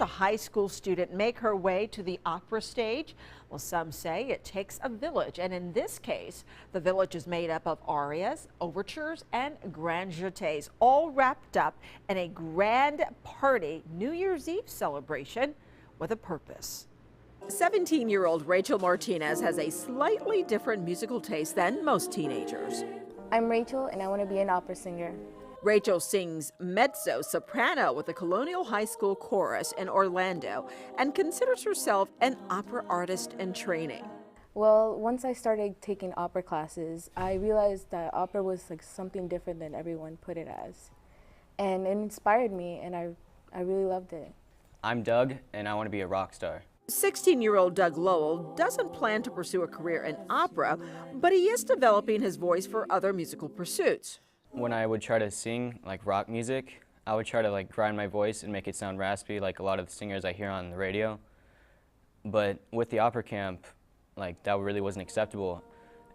does a high school student make her way to the opera stage? Well, some say it takes a village, and in this case, the village is made up of arias, overtures, and grand jetés, all wrapped up in a grand party New Year's Eve celebration with a purpose. 17-year-old Rachel Martinez has a slightly different musical taste than most teenagers. I'm Rachel, and I want to be an opera singer. Rachel sings mezzo-soprano with the Colonial High School Chorus in Orlando and considers herself an opera artist in training. Well, once I started taking opera classes, I realized that opera was like something different than everyone put it as. And it inspired me, and I really loved it. I'm Doug, and I want to be a rock star. 16-year-old Doug Lowell doesn't plan to pursue a career in opera, but he is developing his voice for other musical pursuits. When I would try to sing like rock music, I would try to like grind my voice and make it sound raspy like a lot of the singers I hear on the radio. But with the opera camp, like that really wasn't acceptable.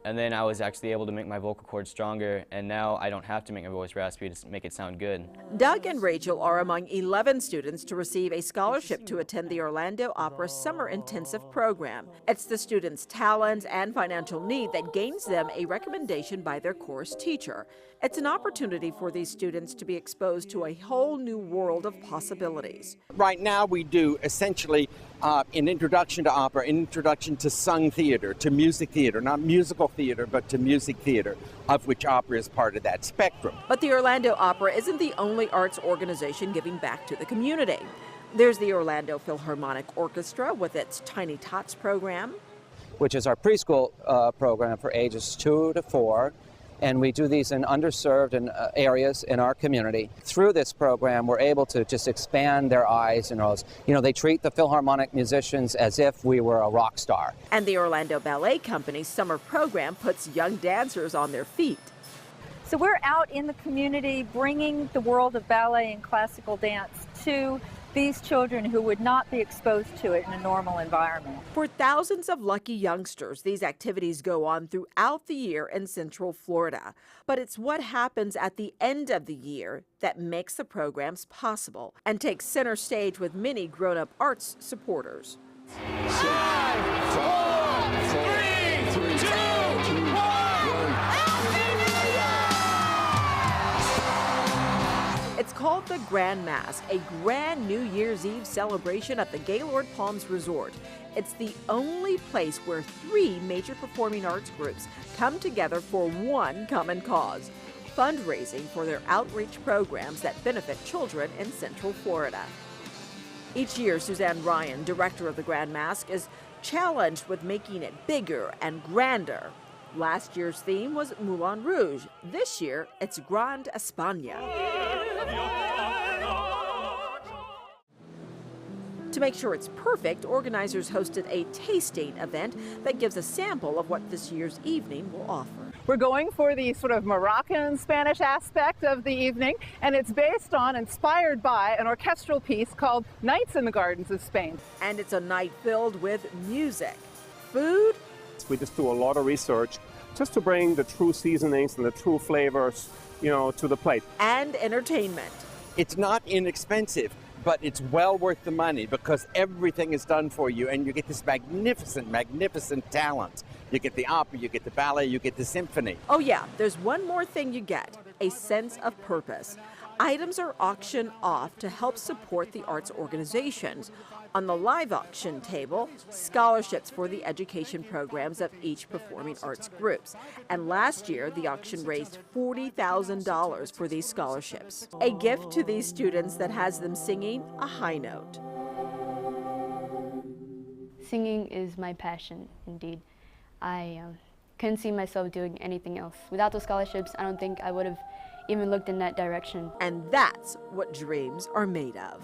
And then I was actually able to make my vocal cords stronger, and now I don't have to make my voice raspy to make it sound good. Doug and Rachel are among 11 students to receive a scholarship to attend the Orlando Opera Summer Intensive Program. It's the students' talent and financial need that gains them a recommendation by their chorus teacher. It's an opportunity for these students to be exposed to a whole new world of possibilities. Right now we do essentially an introduction to opera, an introduction to sung theater, to music theater, not musical theater, but to music theater, of which opera is part of that spectrum. But the Orlando Opera isn't the only arts organization giving back to the community. There's the Orlando Philharmonic Orchestra with its Tiny Tots program, which is our preschool program for ages 2 to 4. And we do these in underserved areas in our community. Through this program, we're able to just expand their eyes and nose. You know, they treat the Philharmonic musicians as if we were a rock star. And the Orlando Ballet Company's summer program puts young dancers on their feet. So we're out in the community bringing the world of ballet and classical dance to these children who would not be exposed to it in a normal environment. For thousands of lucky youngsters, these activities go on throughout the year in Central Florida. But it's what happens at the end of the year that makes the programs possible and takes center stage with many grown-up arts supporters. 5, 4, 3, 2, 1. It's called the Grand Masque, a grand New Year's Eve celebration at the Gaylord Palms Resort. It's the only place where 3 major performing arts groups come together for one common cause: fundraising for their outreach programs that benefit children in Central Florida. Each year, Suzanne Ryan, director of the Grand Masque, is challenged with making it bigger and grander. Last year's theme was Moulin Rouge. This year, it's Grande España. To make sure it's perfect, organizers hosted a tasting event that gives a sample of what this year's evening will offer. We're going for the sort of Moroccan Spanish aspect of the evening, and it's based on, inspired by, an orchestral piece called Nights in the Gardens of Spain. And it's a night filled with music, food. We just do a lot of research just to bring the true seasonings and the true flavors, you know, to the plate. And entertainment. It's not inexpensive, but it's well worth the money because everything is done for you and you get this magnificent, magnificent talent. You get the opera, you get the ballet, you get the symphony. Oh yeah, there's one more thing you get: a sense of purpose. Items are auctioned off to help support the arts organizations. On the live auction table, scholarships for the education programs of each performing arts groups. And last year, the auction raised $40,000 for these scholarships. A gift to these students that has them singing a high note. Singing is my passion, indeed. I couldn't see myself doing anything else. Without those scholarships, I don't think I would have even looked in that direction. And that's what dreams are made of.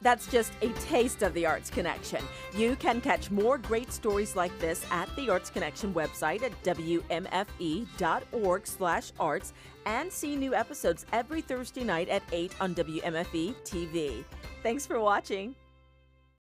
That's just a taste of the Arts Connection. You can catch more great stories like this at the Arts Connection website at WMFE.org/arts and see new episodes every Thursday night at 8 on WMFE-TV. Thanks for watching.